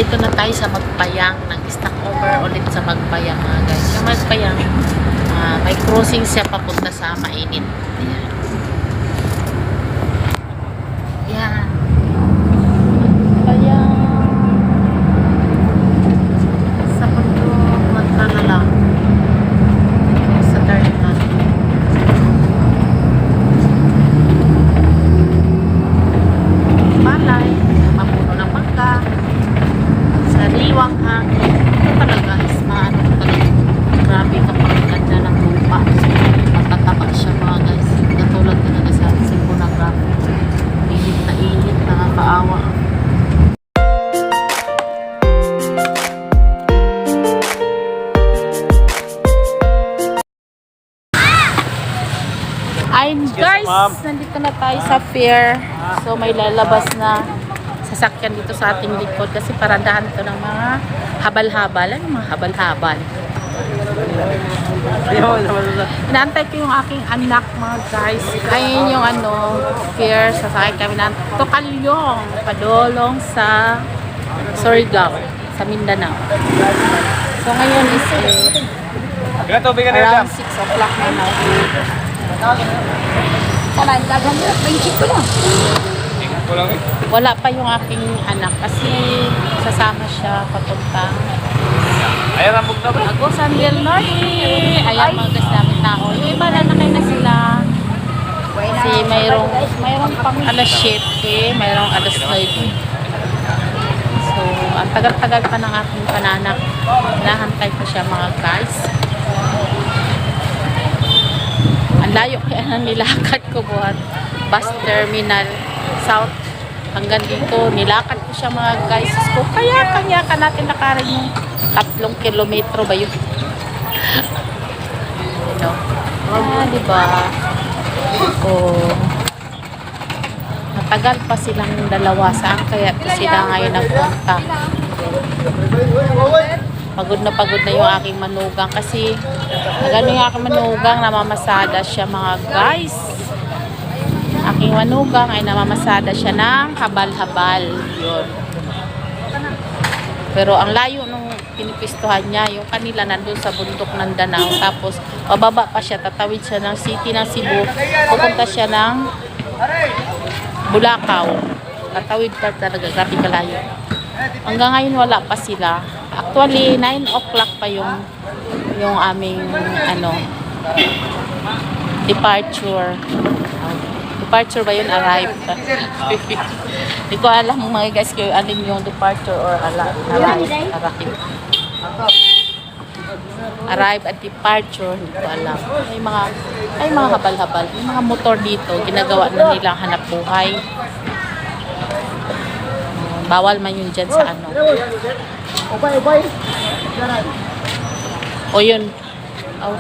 Nandito na tayo sa Magpayang. Nag-stopover ulit sa Magpayang mga guys. Yung Magpayang, may crossing siya papunta sa Mainit. Ayan. Ayan. Magpayang. Sa bundok, magkalala. Sa terminal. Palay. Mapuno ng bangka. Sariwang hangin. Ito talaga is maano talaga. Grabe kapag ganda ng lupa. Matataba siya mga guys. Katulad talaga sa Cebu na grabe. Init, nakakaawa. Ayun guys, nandito na tayo sa fair. So may lalabas na sasakyan dito sa ating likod kasi paradahan ito ng mga habal-habal. Ano mga habal-habal? Inaantay ko yung aking anak mga guys. Ayun yung fair. Sasakay kami ng Tokalyong, padolong sa Surigao, sa Mindanao. So ngayon is around 6 o'clock na now. Wala pa yung aking anak kasi sasama siya papuntang Agusan del Norte. Ayan mga guys namin tao. Yung iba na na sila. Kasi mayroong pang alas 7, mayroong alas 9. So, ang tagal-tagal pa ng aking pananak. Nahantay ko siya mga guys. Ang layo kaya nang nilakad ko buhat bus terminal south hanggang dito. Nilakad ko siya mga guys. So, kaya natin nakarin yung 3 kilometro ba yun? Diba? Oh. Matagal pa silang dalawa. Saan kaya sila ngayon nagpunta? Pagod na yung aking manugang kasi nagano yung aking manugang, namamasada siya mga guys. Aking manugang ay namamasada siya ng habal-habal. Yun. Pero ang layo nung pinipistuhan niya, yung kanila nandun sa bundok ng Danao. Tapos pababa pa siya, tatawid siya ng city ng Cebu. Pupunta siya ng Bulacau. Tatawid pa talaga, grabe kalayo. Hanggang ngayon wala pa sila. Actually, 9 o'clock pa yung aming departure. Departure ba yun? Arrive. Hindi ko alam mga guys kung alin yung departure or arrive. Arrive at departure. Hindi ko alam. May mga habal-habal. May mga motor dito. Ginagawa na nilang hanap buhay. Bawal man yun dyan sa O yun. Oh,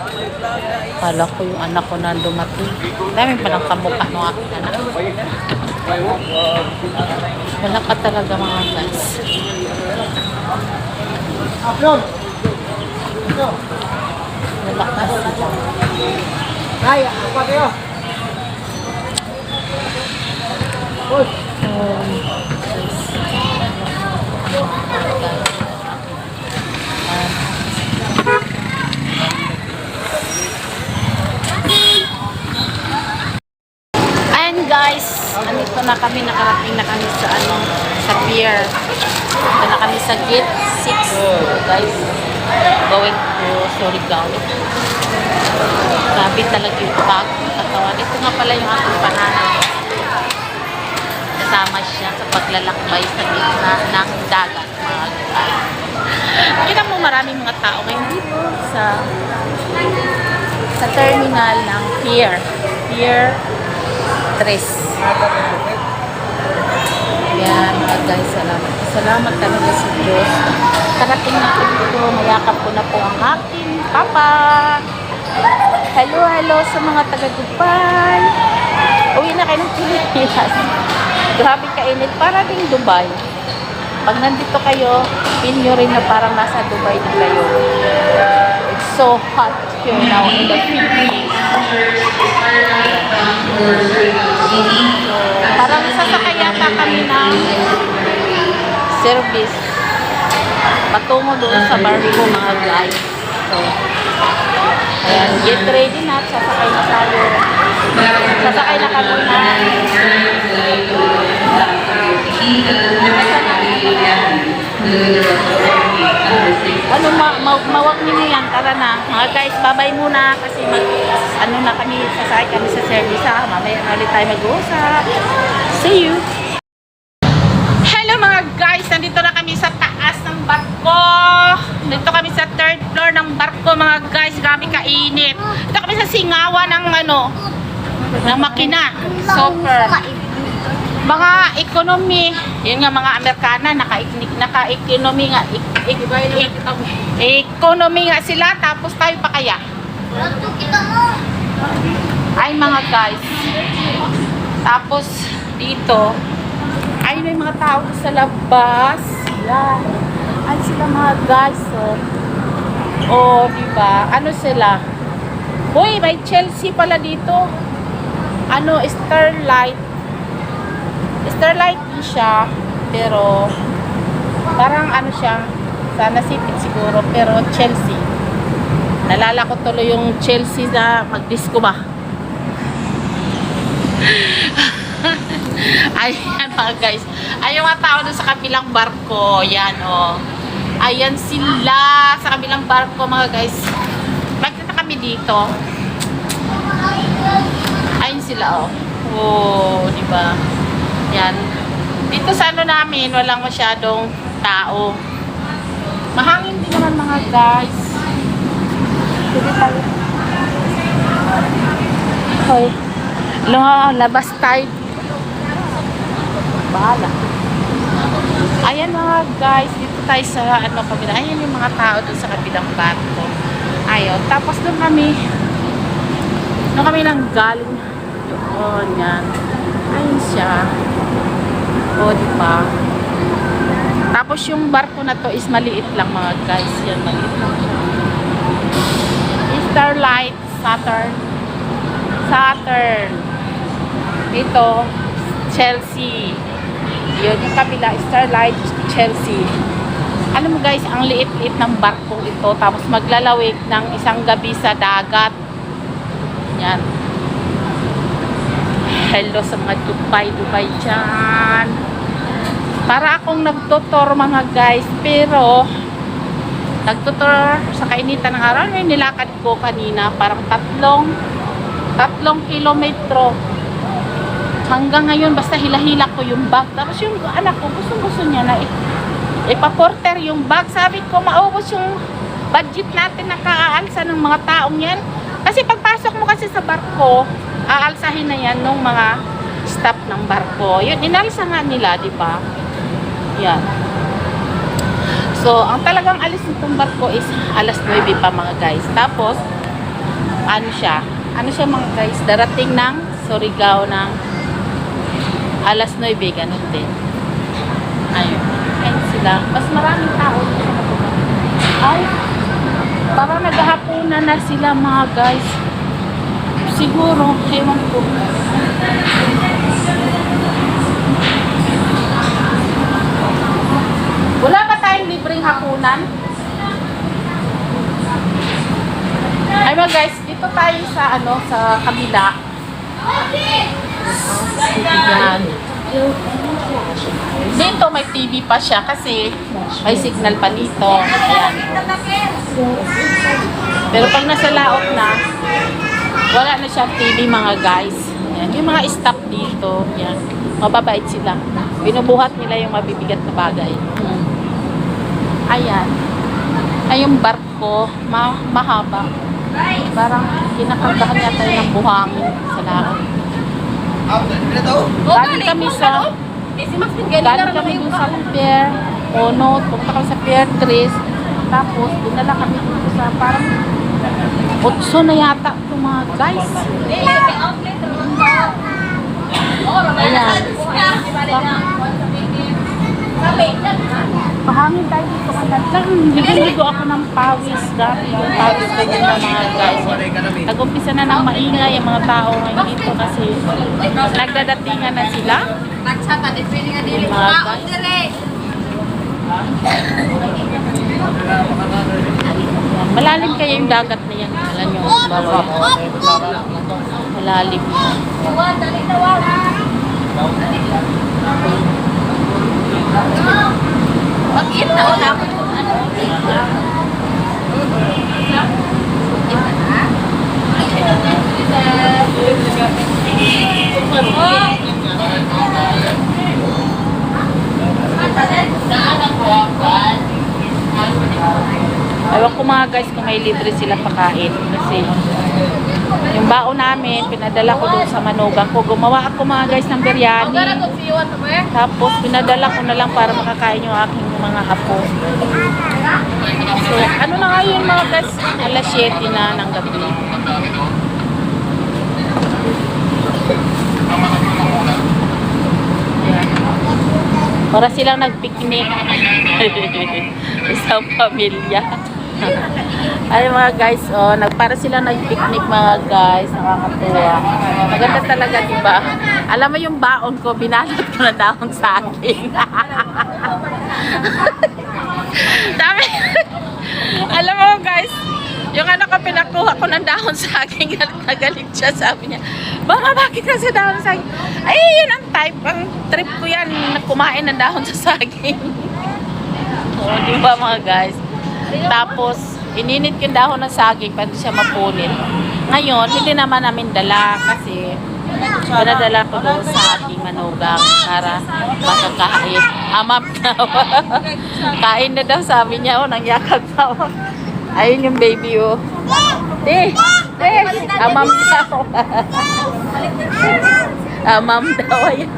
kala ko yung anak ko na dumating. Dami pa ng kamukha ng aking anak. Wala pa talaga mga guys. Wala pa sila. Ay, apa kayo? Guys, andito na kami, nakarating na kami sa pier. Ito na kami sa gate 6 guys, going to Surigao. Grabe talaga yung katawan. Ito nga pala yung aking pananak. Kasama siya sa paglalakbay sa gitna ng dagat mga guys. Kita mo maraming mga tao ngayon dito sa terminal ng pier 3. Yan mga guys, salamat talaga sa Diyos. Karating na po dito, mayakap ko na po ang aking papa. Hello sa mga taga-Dubai. Uwi na kayo ng Pilipinas. Grabe kainit, para ding Dubai. Pag nandito kayo, feel nyo rin na parang nasa Dubai din kayo. It's so hot here now in the Philippines. Parang sasakay yata kami ng service patungo doon sa barko mga guys. So, ayan, get ready na. Sasakay na tayo. Sasakay na kami na. Ano, mawag nyo yan. Tara na. Mga guys, babay muna kasi ano na kami, sasakay kami sa service ha. Mamaya na ulit tayo mag-uusap. See you! Hello mga guys! Nandito na kami sa taas ng barko. Dito kami sa third floor ng barko mga guys. Grabe kainit. Dito kami sa singawa ng ng makina. Super. Mga economy. Yun nga mga Amerikana. Naka-economy nga. Economy nga sila. Tapos tayo pa kaya. Ay mga guys. Tapos dito. Ay may mga tao sa labas. Yan. Ay sila mga guys. Oh, diba? Ano sila? Uy, may Chelsea pala dito. Ano, Starlight. Starlight din siya. Pero, parang ano siya. Sana City siguro. Pero Chelsea. Nalala ko tuloy yung Chelsea na mag-disco ba? Ayan mga guys. Ay yung mga tao doon sa kabilang barko. Yan o. Ayan sila sa kabilang barko mga guys. Magkita kami dito. Ayan sila o. Oh, diba? Yan. Dito sa ano namin, walang masyadong tao. Mahangin din naman mga guys. Sige tayo. Hoy. Labas tayo. Bahala. Ayan mga guys, dito tayo sa kabila. Ayan yung mga tao doon sa kabilang barko. Ayun, tapos doon kami nang galing doon, yan. Ayun siya. O, diba? Tapos yung barko na to is maliit lang mga guys. Yan, maliit lang siya. Starlight, Saturn. Ito, Chelsea. Yun, yung kabila, Starlight, Chelsea. Alam mo guys, ang liit-liit ng barkong ito. Tapos maglalawig ng isang gabi sa dagat. Yan. Hello sa mga Dubai dyan. Para akong nagtutor mga guys. Pero, nagtutor sa kainitan ng araw. May nilakad ko kanina. Parang 3 kilometro. Hanggang ngayon, basta hila-hila ko yung bag. Tapos yung anak ko, gusto niya na ipaporter yung bag. Sabi ko, maubos yung budget natin na kaaalsa ng mga taong yan. Kasi pagpasok mo kasi sa barko, aalsahin na yan ng mga staff ng barko. Yun, inalsa nga nila, di ba? Yan. So, ang talagang alis nitong barko is alas 9 pa mga guys. Tapos, ano siya mga guys, darating ng Surigao ng alas 9, ganun din. Ayun. Ayun sila. Mas maraming tao. Ay, parang naghahaponan na sila mga guys. Siguro, ewan ko. Wala ba tayong libreng hapunan? Ay mga guys, dito tayo sa sa kabila. Yan. Dito may TV pa siya kasi may signal pa dito. Ayan. Pero pag nasa laot na, wala na siyang TV mga guys. Ayan. Yung mga staff dito, yan. Mababait sila. Binubuhat nila yung mabibigat na bagay. Ayan. Ay yung barko, mahaba. Parang kinakargahan yata yung buhangin sa laot. Galing kami sa dun sa Pier Ono, pumunta kami sa Pier 3, tapos dinala kami dito sa parang 8 na yata ito mga guys. Ayan. Pahangin tayo dito kanal. Ligo ako ng pawis. Grabe yung pawis ko yun na mga guys. Nag-umpisa na ng maingay yung mga tao ngayon dito kasi nagdadatingan na sila. Yung mga guys. Malalim kaya yung dagat na yan. Alam nyo, bawal. Malalim yan. Pag-in na ulam. Ewan ko mga guys kung may libre sila pakain kasi yung baon namin pinadala ko doon sa manugang ko. Gumawa ako mga guys ng biryani, tapos pinadala ko na lang para makakain yung aking mga apo. So ano na nga yun mga guys, alas 7 na ng gabi. Para silang nagpiknik. Isang pamilya. Ay mga guys, oh, para silang nagpiknik mga guys. Nakakatuwa. Maganda talaga, diba? Alam mo yung baon ko, binalot ko na dahon sa akin. Dami. Alam mo guys, yung anak ko pinakuha ko ng dahon sa akin, galit siya, sabi niya, Mama, bakit kasi dahon sa akin? Ay, yun ang type, ang trip ko yan, na kumain ng dahon sa saging. Oo, di ba mga guys? Tapos, ininit yung dahon ng saging para siya mapunit. Ngayon, hindi naman namin dala kasi pinadala ko doon sa aking manugang para makakain. Amap daw. Kain na daw, sabi niya, nang yakag daw. Ayun yung baby, oh. Amam daw. Amam daw, ayan.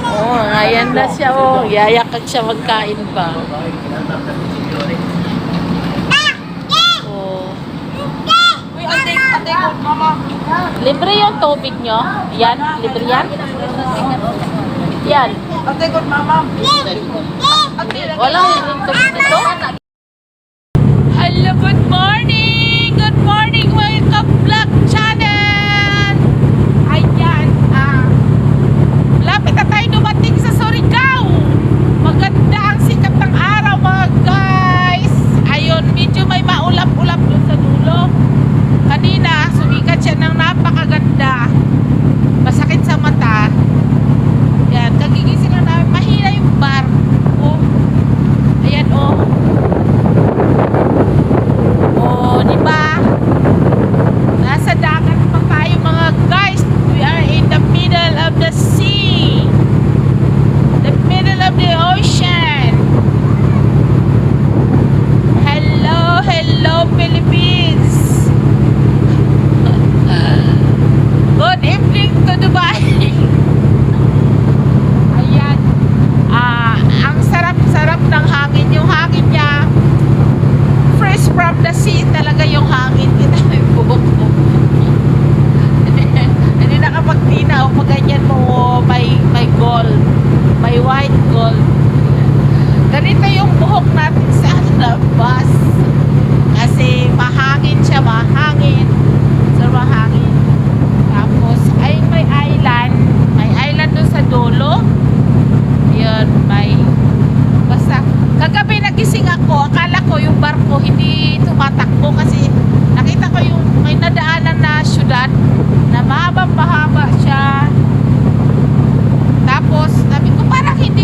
Oh, ngayon na siya, oh. Yayakag siya magkain pa. Oh. Libre yung tubig nyo? Yan? Libre yan? Yan. Walang libreng tubig nito? Hello, good morning! Good morning, welcome vlog channel! Ayan, lapit na tayo dumating sa Surigao. Maganda ang sikat ng araw mga guys. Ayun, medyo may maulap-ulap doon sa dulo. Kanina, sumikat siya ng napakaganda. Masakit sa mata. Yan, kagigising na namin. Mahina yung bar. Oh. Ayan, oh. Oh, di ba? Nasa dagat pa tayo mga guys. We are in the middle of the sea. The middle of the ocean. Hello, hello Philippines. Good evening to Dubai. Ayan. Ang sarap-sarap ng hangin. Yung hangin niya fresh from the sea talaga yung hangin. Kita mo yung buhok ko. Hindi nakapagtinaw. Pag ganyan mo, may gold. May white gold. Ganito yung buhok natin sa labas. Kasi mahangin siya, mahangin. So mahangin. Tapos, ay may island. May island doon sa dulo. Yun, may basta kagabi nagising ako, akala ko yung barko hindi tumatakbo kasi nakita ko yung may nadaanan na syudad na mahaba siya. Tapos sabi ko parang hindi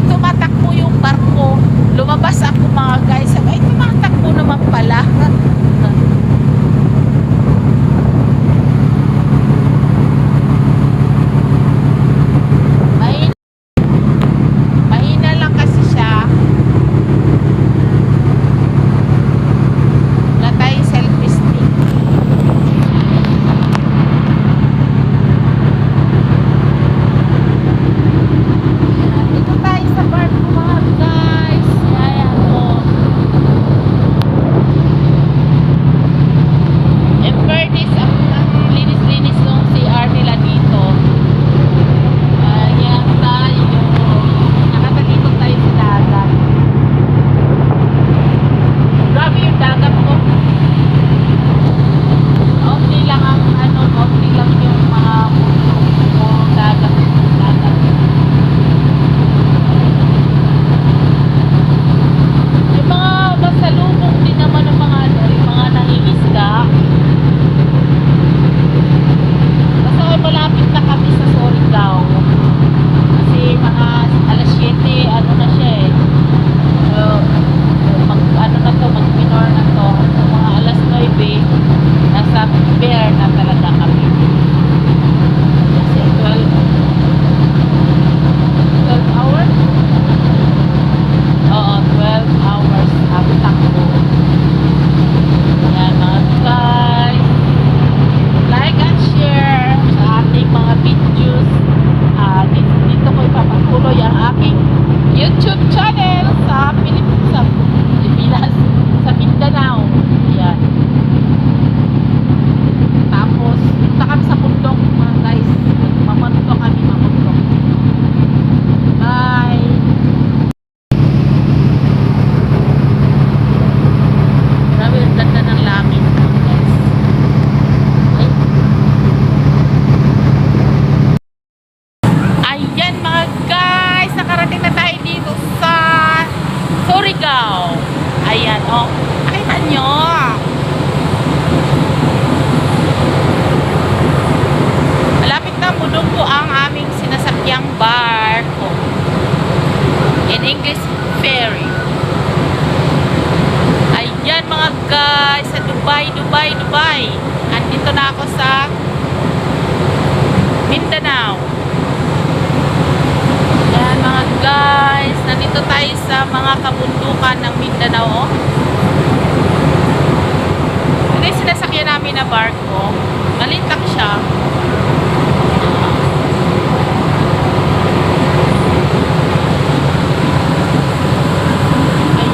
tumatakbo yung barko. Lumabas ako mga guys, sabi ay tumatakbo naman pala. Mahina lang kasi siya. Wala tayong self-esteem. Dito tayo sa barko mga guys. Ayan, oh. Nakita nyo. Malapit na Mudugpo ang aming sinasakyang barko. In English, ferry. Ayan mga guys, sa Dubai. Andito na ako sa Mindanao. Ayan mga guys, nandito tayo sa mga kabundukan ng Mindanao. Ito yung sinasakyan namin na barko. Maliit lang siya.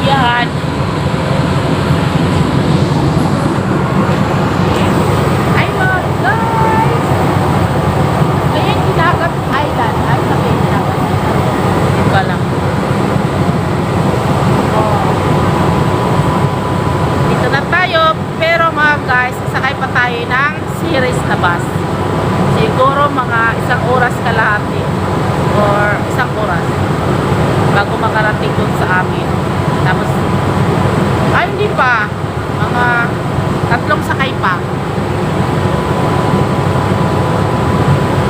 Ayan. Ay mga guys, ayan Ginagat Island. Ay sabi Ginagat Island ba lang. Oh. Dito na tayo. Pero mga guys, sasakay pa tayo ng series na bus. Siguro mga 1 oras kalahati or 1 oras bago makarating dun sa amin. Tapos ay hindi pa, mga 3 sakay pa.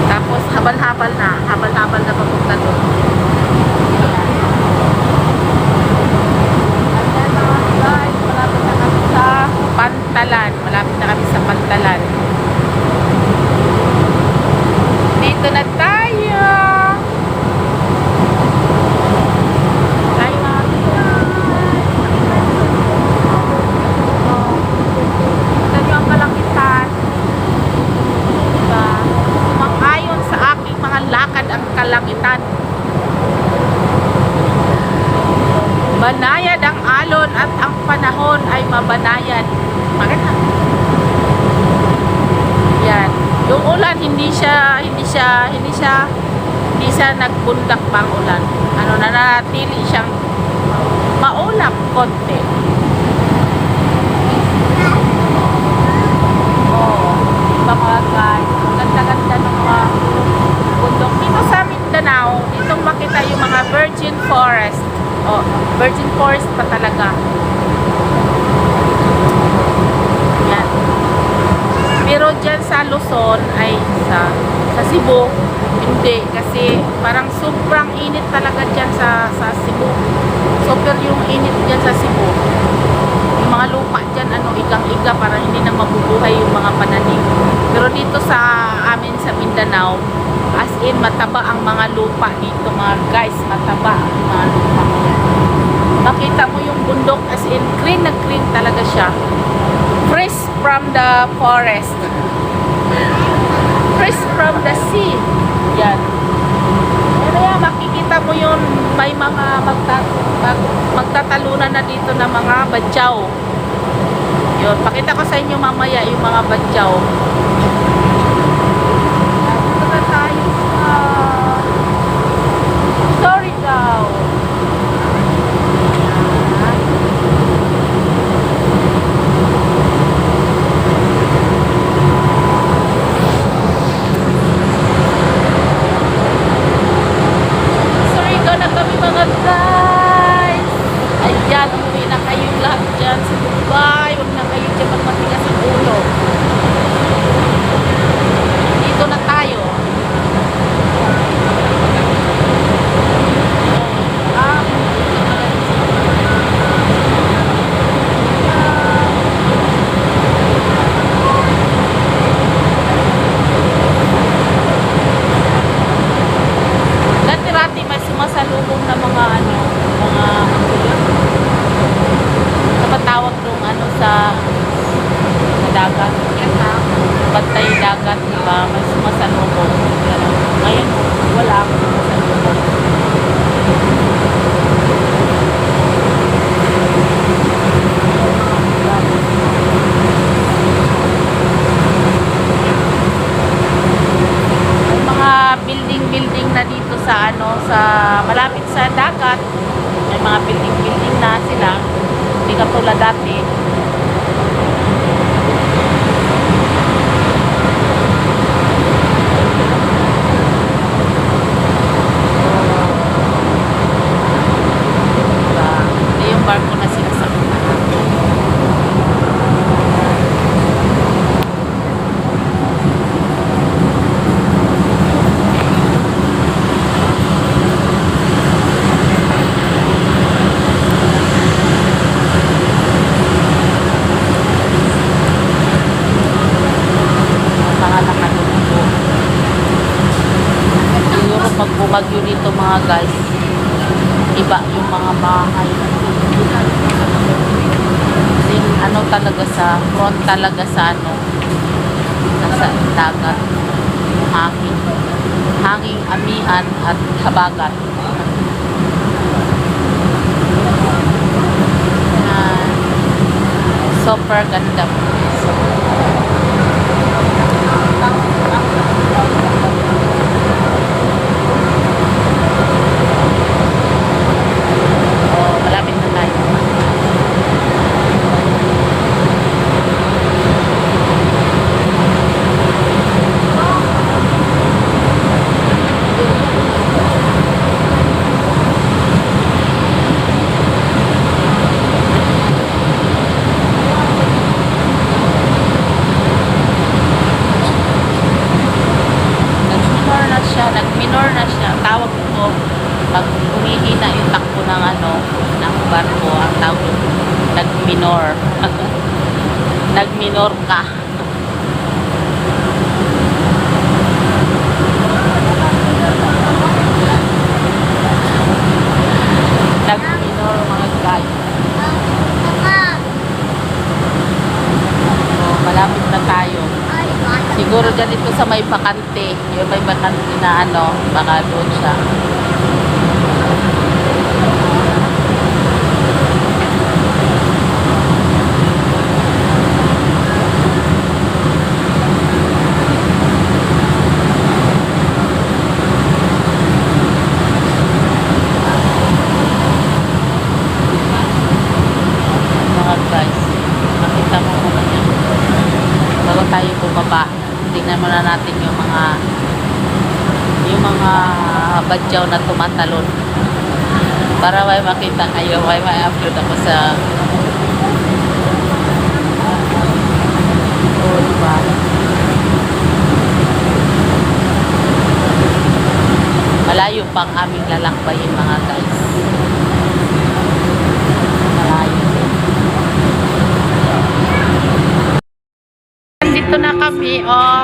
Tapos habal-habal na papunta dun. Ayan mga guys, malapit na kami sa Pantalan. Dito na tayo. Ay mga guys, ito nyo ang kalangitan. Diba? Sumang-ayon sa aking mga lakad ang kalangitan. Banayad ang alon at ang panahon ay mabanayad. Bakit na? Yan. Yung ulan hindi siya nagbundak pang ulan. Nanatili siyang maulap konti. Oh, diba mga guys? Ganda-ganda ng mga bundok. Dito sa Mindanao, ditong makita yung mga virgin forest. Oh, virgin forest pa talaga. Yan. Pero dyan sa Luzon ay sa Cebu, hindi. Kasi parang sobrang init talaga dyan sa Cebu. Super yung init dyan sa Cebu. Yung mga lupa dyan, igang-iga, parang hindi na mabubuhay yung mga pananim. Pero dito sa amin sa Mindanao, as in, mataba ang mga lupa dito mga guys. Mataba ang mga lupa. Makita mo yung bundok as in, green na green talaga siya. Fresh from the forest. Fresh from the sea. Yan. Pero yan, makikita mo yun, may mga magtatalunan na dito na mga badyaw. Yun, pakita ko sa inyo mamaya yung mga badyaw. Dito na tayo sa Surigao. Guys, ayan, umuwi na kayong lahat dyan sa Dubai. Huwag na kayo dyan magmatigas ang ulo. Dito na tayo. Dati-rati may sumasalubong na mga napatawag nung sa dagat. Bantay dagat, diba? May sumasalubong. Ngayon, wala akong sumasalubong. May mga building na dito sa sa malapit sa dagat. May mga building na sila. Hindi katulad dati. Ito yung barko na sinasakyan. bahay. Kasi ano talaga sa front talaga sa ano, nasa dagat. Yung hangin. Hanging amihan at habagat. Super ganda. Oh, malapit na tayo. Nag-minor na siya. Tawag ko, pag humihina yung takbo ng ano, ng barko, ang tawag nag-minor. Nag-minor ka. Nag-minor mga guys. So, malapit na tayo. Siguro dyan ito sa may bakante. Yung may bakante na ano, baka doon siya. Mga guys, makita mo muna yan. Bago tayo bumaba, tingnan muna natin yung mga badyaw na tumatalon para may makita kayo, may upload ako sa diba? Malayo pang aming lalakbayin mga guys, malayo. Dito na kami, oh.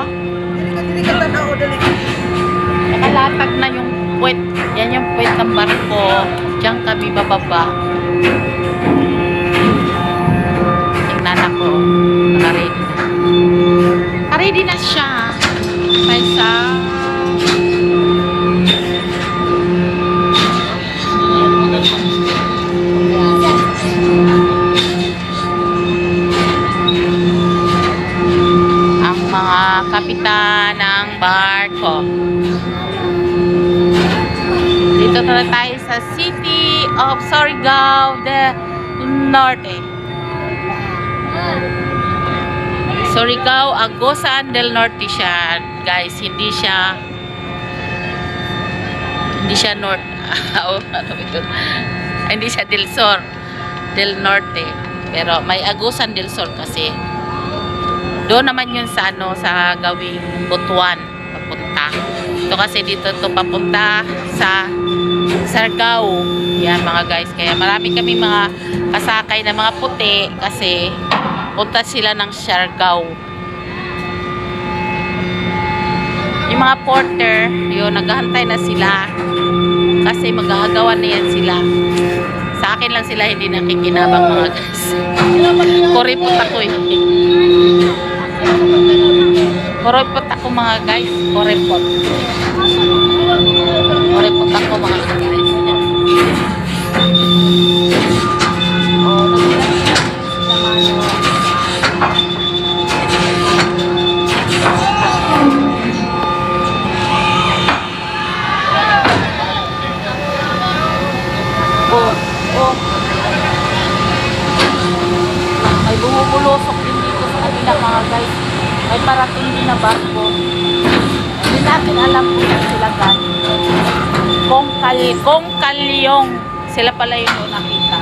Nakalatag na yung puwet. Yan yung puwet ng barko. Diyan kami bababa. Tingnan ako. Naka-ready na. Naka-ready na siya. Kaysa kapitan ng barko. Dito na tayo sa City of Surigao del Norte. Surigao, Agusan del Norte siya, guys. Hindi siya North. Ano ito? Hindi siya del Sur, del Norte. Pero may Agusan del Sur kasi. Doon naman yun sa ano, sa gawing Butuan papunta. Ito kasi dito to papunta sa Surigao. Yan mga guys. Kaya marami kami mga kasakay na mga puti kasi punta sila ng Surigao. Yung mga porter, yun, naghahantay na sila kasi mag-aagawan na yan sila. Sa akin lang sila hindi nakikinabang mga guys. Kuripot ako eh. Kuripot ako mga guys. Kuripot. Kuripot ako mga guys. Oh, may bumubulusok din dito sa kanila mga guys. May parating din na barko. Hindi natin alam kung sila galing. Kong Kalyong. Sila pala yung nakita.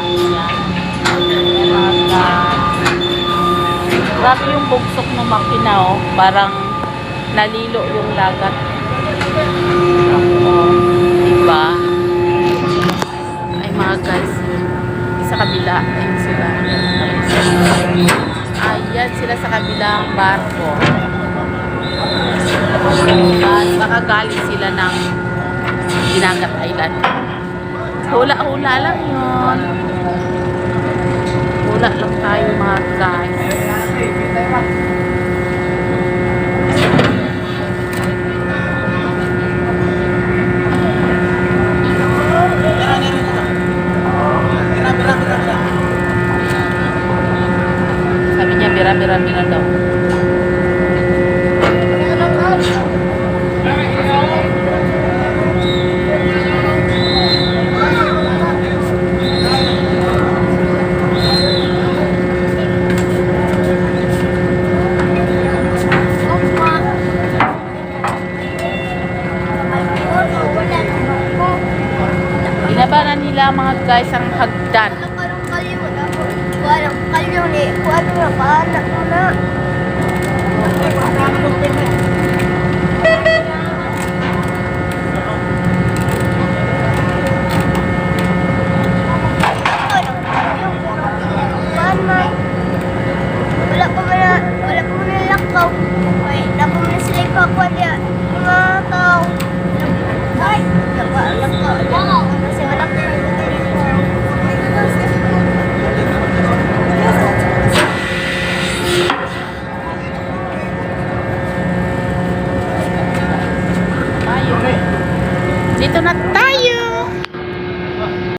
Yan. Grabe yung bugsok ng makina, oh. Parang nalilo yung lagat. Oh, diba? Ay mga guys. Sa kabila. Ayun sila. Ayan sila sa kabilang barko. At baka galing sila ng Dinagat Island. Hula-hula lang yun. Hula lang tayo mga guys. Sabi niya, bira-bira-bira daw. Binaba na nila mga guys ang hagdan. Wala pa man lakaw. Ay, dapat mo na sila ipakwa niya. Mga tao. Ay, lakaw. Kasi wala pa Dito na